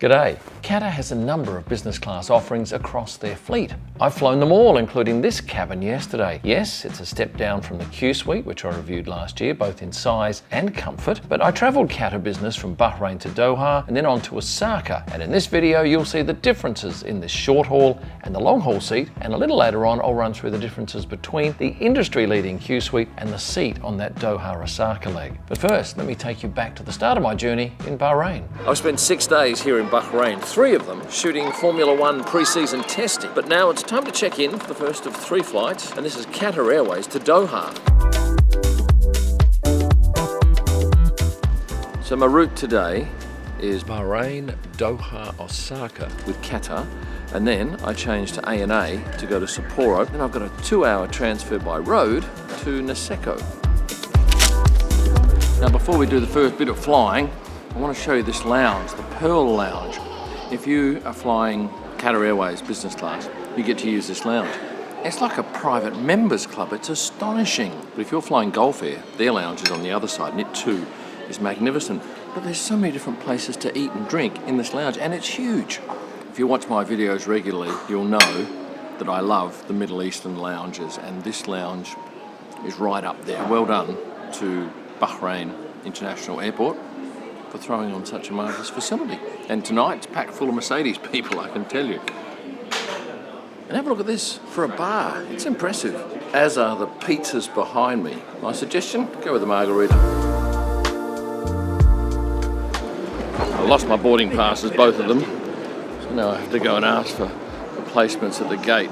G'day. Qatar has a number of business class offerings across their fleet. I've flown them all, including this cabin yesterday. Yes, it's a step down from the Qsuite, which I reviewed last year, both in size and comfort, but I travelled Qatar business from Bahrain to Doha and then on to Osaka. And in this video, you'll see the differences in this short haul and the long haul seat, and a little later on, I'll run through the differences between the industry-leading Qsuite and the seat on that Doha-Osaka leg. But first, let me take you back to the start of my journey in Bahrain. I've spent 6 days here in Bahrain, 3 of them shooting Formula One pre-season testing. But now it's time to check in for the first of 3 flights, and this is Qatar Airways to Doha. So my route today is Bahrain, Doha, Osaka with Qatar, and then I change to ANA to go to Sapporo, and I've got a 2-hour transfer by road to Niseko. Now before we do the first bit of flying, I want to show you this lounge, the Pearl Lounge. If you are flying Qatar Airways business class, you get to use this lounge. It's like a private members club, it's astonishing. But if you're flying Gulf Air, their lounge is on the other side, and it too is magnificent. But there's so many different places to eat and drink in this lounge, and it's huge. If you watch my videos regularly, you'll know that I love the Middle Eastern lounges, and this lounge is right up there. Well done to Bahrain International Airport for throwing on such a marvellous facility. And tonight it's packed full of Mercedes people, I can tell you. And have a look at this for a bar. It's impressive, as are the pizzas behind me. My suggestion, go with the margarita. I lost my boarding passes, both of them, so now I have to go and ask for replacements at the gate.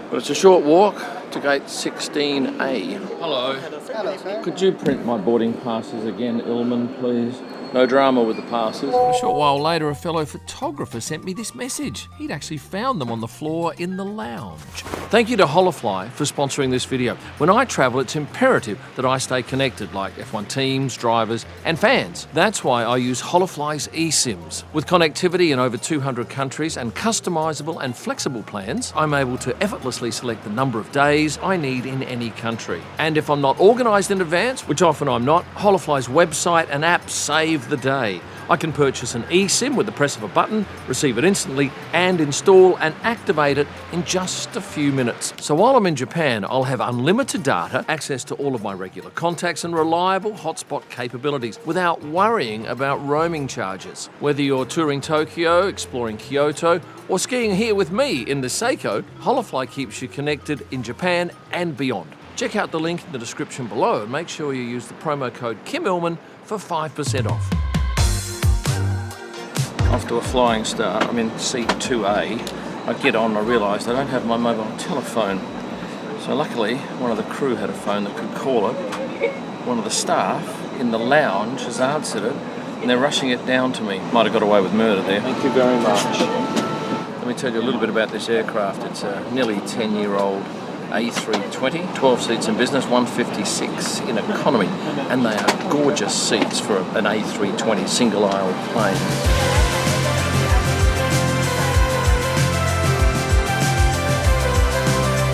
But it's a short walk to gate 16A. Hello. Hello, sir. Could you print my boarding passes again, Ilman, please? No drama with the passes. A short while later, a fellow photographer sent me this message. He'd actually found them on the floor in the lounge. Thank you to Holofly for sponsoring this video. When I travel, it's imperative that I stay connected, like F1 teams, drivers, and fans. That's why I use Holofly's eSIMs. With connectivity in over 200 countries and customizable and flexible plans, I'm able to effortlessly select the number of days I need in any country. And if I'm not organized in advance, which often I'm not, Holofly's website and app save the day. I can purchase an eSIM with the press of a button, receive it instantly, and install and activate it in just a few minutes. So while I'm in Japan, I'll have unlimited data, access to all of my regular contacts, and reliable hotspot capabilities without worrying about roaming charges. Whether you're touring Tokyo, exploring Kyoto, or skiing here with me in Niseko, Holofly keeps you connected in Japan and beyond. Check out the link in the description below and make sure you use the promo code KimIlman for 5% off. After a flying start, I'm in seat 2A. I get on and I realise I don't have my mobile telephone. So luckily, one of the crew had a phone that could call it. One of the staff in the lounge has answered it, and they're rushing it down to me. Might have got away with murder there. Thank you very much. Let me tell you a little bit about this aircraft. It's a nearly 10-year-old A320, 12 seats in business, 156 in economy, and they are gorgeous seats for an A320 single-aisle plane.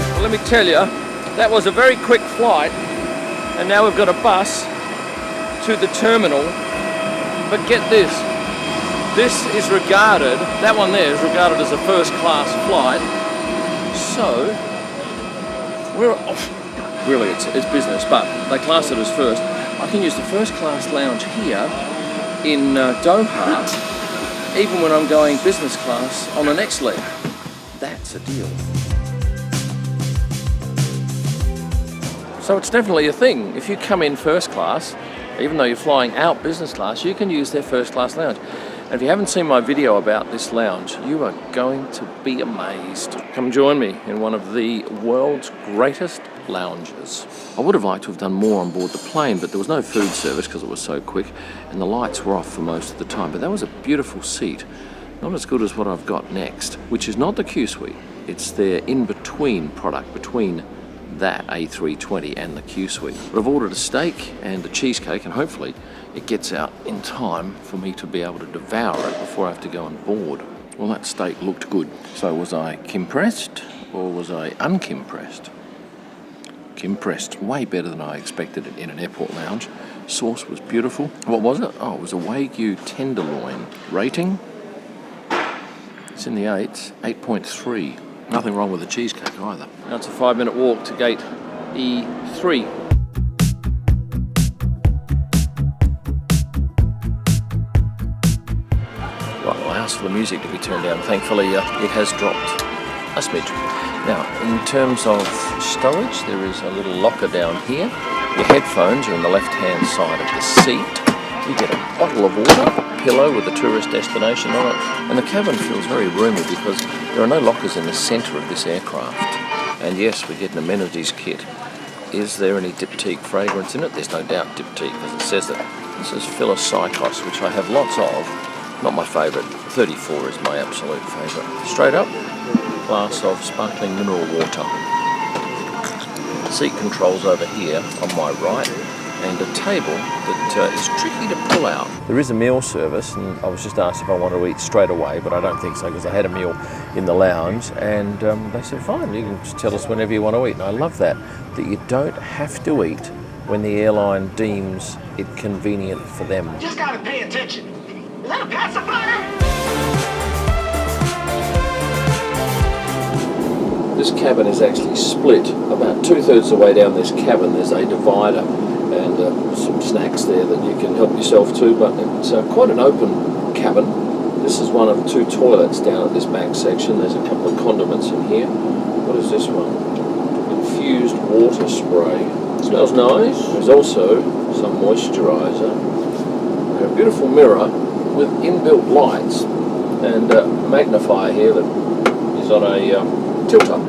Well, let me tell you, that was a very quick flight, and now we've got a bus to the terminal. But get this, that one there is regarded as a first-class flight, so we're off. Really, it's business, but they class it as first. I can use the first class lounge here in Doha, even when I'm going business class on the next leg. That's a deal. So it's definitely a thing. If you come in first class, even though you're flying out business class, you can use their first class lounge. And if you haven't seen my video about this lounge, you are going to be amazed. Come join me in one of the world's greatest lounges. I would have liked to have done more on board the plane, but there was no food service because it was so quick, and the lights were off for most of the time. But that was a beautiful seat. Not as good as what I've got next, which is not the Qsuite. It's their in-between product, between that A320 and the Qsuite. But I've ordered a steak and a cheesecake, and hopefully it gets out in time for me to be able to devour it before I have to go on board. Well, that steak looked good. So was I Kimpressed or was I unkimpressed? Kimpressed. Way better than I expected it in an airport lounge. Sauce was beautiful. What was it? Oh, it was a Wagyu tenderloin. Rating? It's in the 8s, 8.3. Nothing wrong with the cheesecake either. Now it's a 5-minute walk to gate E3. Right, well, I asked for the music to be turned down. Thankfully, it has dropped a smidge. Now, in terms of storage, there is a little locker down here. Your headphones are on the left-hand side of the seat. You get a bottle of water, a pillow with a tourist destination on it, and the cabin feels very roomy because there are no lockers in the centre of this aircraft. And yes, we get an amenities kit. Is there any diptyque fragrance in it? There's no doubt diptyque, because it says that. This is Philocycos, which I have lots of. Not my favourite. 34 is my absolute favourite. Straight up, glass of sparkling mineral water. Seat controls over here on my right, and a table that is tricky to pull out. There is a meal service, and I was just asked if I want to eat straight away, but I don't think so because I had a meal in the lounge, and they said, fine, you can just tell us whenever you want to eat. And I love that you don't have to eat when the airline deems it convenient for them. You just gotta pay attention. Is that a pacifier? This cabin is actually split. About 2/3 of the way down this cabin there's a divider and some snacks there that you can help yourself to, but it's quite an open cabin. This is one of 2 toilets down at this back section. There's a couple of condiments in here. What is this one? Infused water spray. Smells nice. There's also some moisturiser. A beautiful mirror with inbuilt lights and a magnifier here that is on a tilter.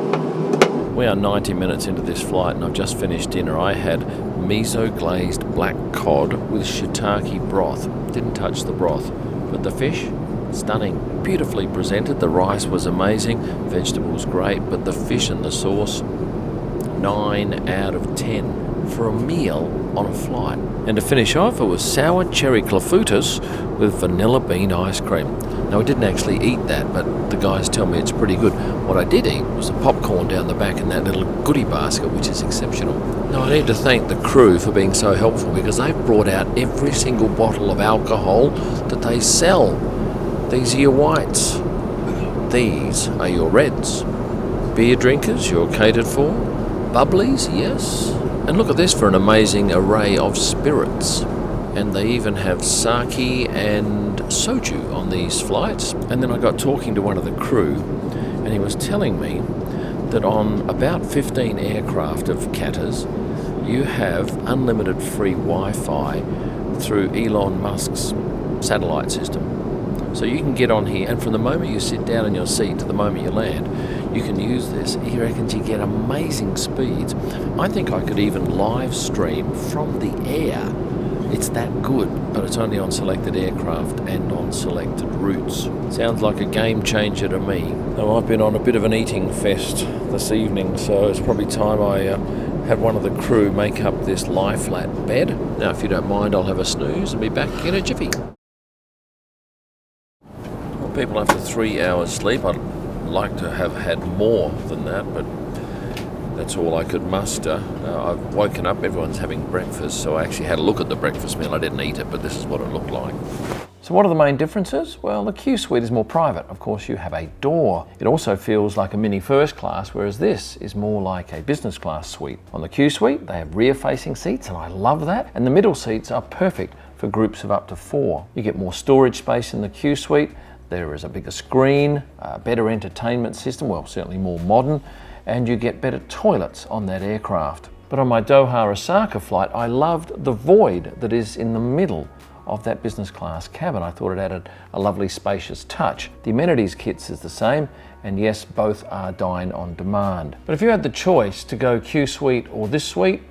We are 90 minutes into this flight and I've just finished dinner. I had miso glazed black cod with shiitake broth. Didn't touch the broth, but the fish, stunning. Beautifully presented. The rice was amazing. Vegetables great, but the fish and the sauce, 9 out of 10 for a meal on a flight. And to finish off, it was sour cherry clafoutis with vanilla bean ice cream. Now, I didn't actually eat that, but the guys tell me it's pretty good. What I did eat was the popcorn down the back in that little goodie basket, which is exceptional. Now, I need to thank the crew for being so helpful because they've brought out every single bottle of alcohol that they sell. These are your whites. These are your reds. Beer drinkers, you're catered for. Bubblies, yes. And look at this for an amazing array of spirits. And they even have sake and soju on these flights. And then I got talking to one of the crew, and he was telling me that on about 15 aircraft of Qatar's, you have unlimited free Wi-Fi through Elon Musk's satellite system. So you can get on here, and from the moment you sit down in your seat to the moment you land, you can use this. He reckons you get amazing speeds. I think I could even live stream from the air. It's that good, but it's only on selected aircraft and on selected routes. Sounds like a game changer to me. Now, I've been on a bit of an eating fest this evening, so it's probably time I have one of the crew make up this lie-flat bed. Now, if you don't mind, I'll have a snooze and be back in a jiffy. Well, people, after 3 hours sleep, I'd like to have had more than that, but that's all I could muster. I've woken up, everyone's having breakfast, so I actually had a look at the breakfast meal. I didn't eat it, but this is what it looked like. So what are the main differences? Well, the Qsuite is more private. Of course, you have a door. It also feels like a mini first class, whereas this is more like a business class suite. On the Qsuite, they have rear-facing seats, and I love that. And the middle seats are perfect for groups of up to 4. You get more storage space in the Qsuite. There is a bigger screen, a better entertainment system, well, certainly more modern, and you get better toilets on that aircraft. But on my Doha Osaka flight, I loved the void that is in the middle of that business class cabin. I thought it added a lovely spacious touch. The amenities kits is the same, and yes, both are dine on demand. But if you had the choice to go Qsuite or this suite,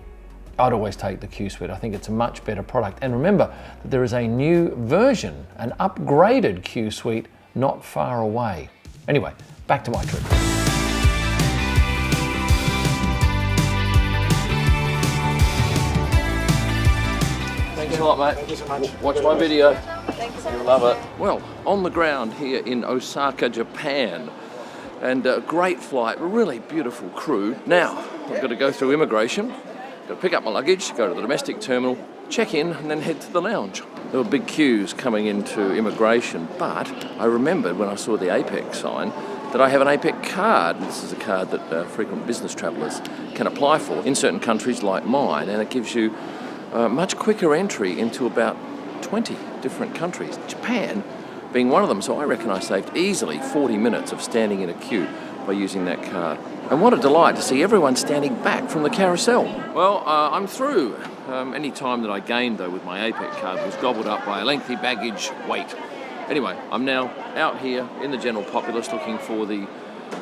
I'd always take the Qsuite. I think it's a much better product. And remember that there is a new version, an upgraded Qsuite, not far away. Anyway, back to my trip. Thanks a lot, mate. Thank you so much. Watch my video. Thanks. You'll love it. Well, on the ground here in Osaka, Japan, and a great flight, really beautiful crew. Now, I've got to go through immigration. Got to pick up my luggage, go to the domestic terminal, check in, and then head to the lounge. There were big queues coming into immigration, but I remembered when I saw the APEC sign that I have an APEC card. This is a card that frequent business travellers can apply for in certain countries like mine, and it gives you much quicker entry into about 20 different countries, Japan being one of them. So I reckon I saved easily 40 minutes of standing in a queue by using that card. And what a delight to see everyone standing back from the carousel. Well, I'm through. Any time that I gained, though, with my APEC card was gobbled up by a lengthy baggage wait. Anyway, I'm now out here in the general populace looking for the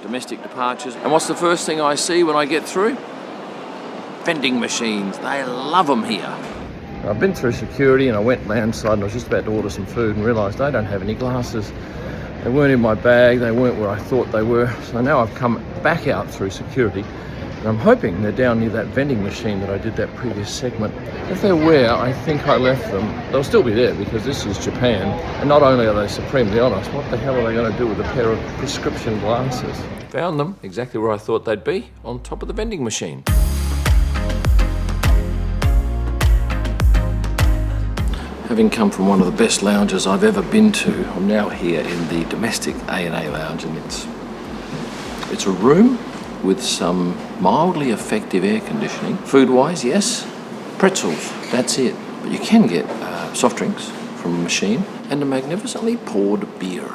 domestic departures. And what's the first thing I see when I get through? Vending machines. They love them here. I've been through security and I went landside and I was just about to order some food and realised I don't have any glasses. They weren't in my bag, they weren't where I thought they were. So now I've come back out through security and I'm hoping they're down near that vending machine that I did that previous segment. If they're where I think I left them, they'll still be there because this is Japan. And not only are they supremely honest, what the hell are they going to do with a pair of prescription glasses? Found them exactly where I thought they'd be, on top of the vending machine. Having come from one of the best lounges I've ever been to, I'm now here in the domestic A&A lounge, and it's a room with some mildly effective air conditioning. Food-wise, yes, pretzels, that's it. But you can get soft drinks from a machine and a magnificently poured beer.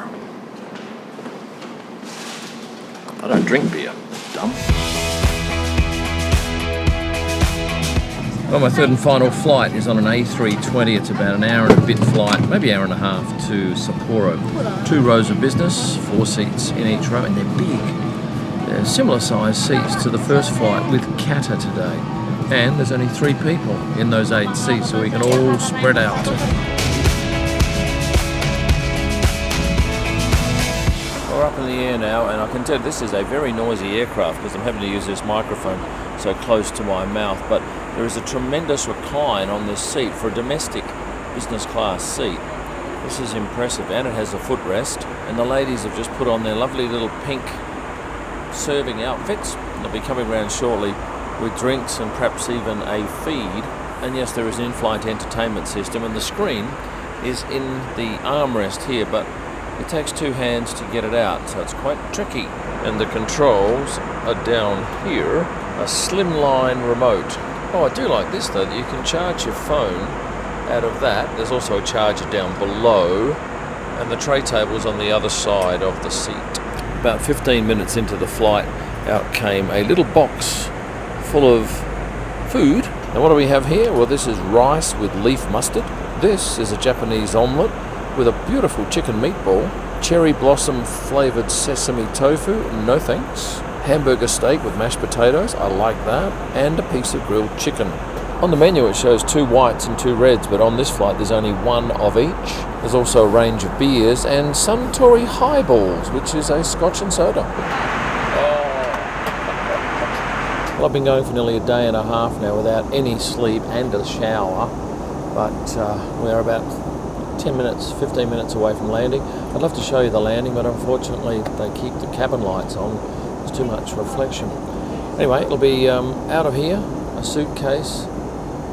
I don't drink beer, dumb. Well, my third and final flight is on an A320. It's about an hour and a bit flight, maybe hour and a half to Sapporo. 2 rows of business, 4 seats in each row, and they're big. They're similar sized seats to the first flight with Qatar today. And there's only 3 people in those 8 seats, so we can all spread out. We're up in the air now, and I can tell this is a very noisy aircraft because I'm having to use this microphone so close to my mouth, but there is a tremendous recline on this seat for a domestic business class seat. This is impressive, and it has a footrest, and the ladies have just put on their lovely little pink serving outfits. They'll be coming around shortly with drinks and perhaps even a feed. And yes, there is an in-flight entertainment system, and the screen is in the armrest here, but it takes 2 hands to get it out, so it's quite tricky. And the controls are down here, a slimline remote. Oh, I do like this though, that you can charge your phone out of that. There's also a charger down below, and the tray table's on the other side of the seat. About 15 minutes into the flight, out came a little box full of food. Now what do we have here? Well, this is rice with leaf mustard. This is a Japanese omelette with a beautiful chicken meatball, cherry blossom flavoured sesame tofu, no thanks. Hamburger steak with mashed potatoes, I like that, and a piece of grilled chicken. On the menu it shows 2 whites and 2 reds, but on this flight there's only 1 of each. There's also a range of beers and Suntory highballs, which is a scotch and soda. Well, I've been going for nearly a day and a half now without any sleep and a shower, but we're about 10 minutes, 15 minutes away from landing. I'd love to show you the landing, but unfortunately they keep the cabin lights on. Too much reflection. Anyway, it'll be out of here, a suitcase,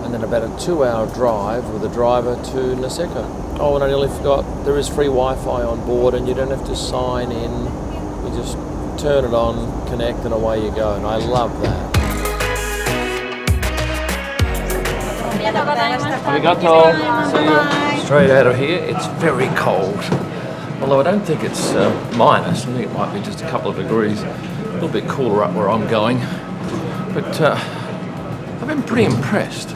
and then about a 2-hour drive with a driver to Osaka. Oh, and I nearly forgot, there is free Wi-Fi on board and you don't have to sign in. You just turn it on, connect, and away you go, and I love that. Arigato. See you. Straight out of here, it's very cold. Although I don't think it's minus, I think it might be just a couple of degrees. A little bit cooler up where I'm going. But I've been pretty impressed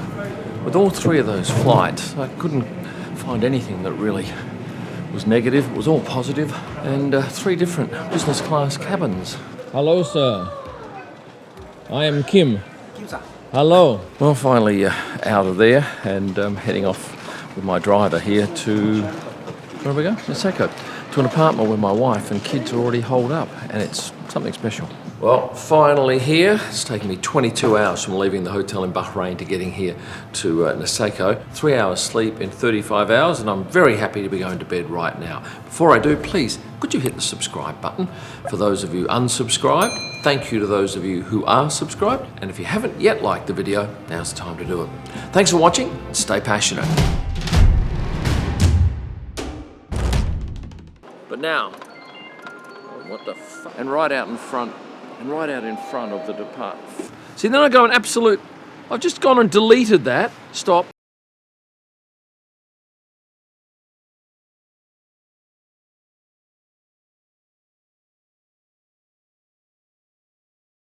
with all 3 of those flights. I couldn't find anything that really was negative. It was all positive. And 3 different business class cabins. Hello, sir. I am Kim. Hello. Well, finally out of there and heading off with my driver here to, where do we go? Osaka. To an apartment where my wife and kids are already holed up, and it's something special. Well, finally here. It's taken me 22 hours from leaving the hotel in Bahrain to getting here to Osaka. 3 hours sleep in 35 hours, and I'm very happy to be going to bed right now. Before I do, please, could you hit the subscribe button? For those of you unsubscribed, thank you to those of you who are subscribed, and if you haven't yet liked the video, now's the time to do it. Thanks for watching, stay passionate. But now, what the fuck? And right out in front of the department. See, then I go an absolute, I've just gone and deleted that. Stop.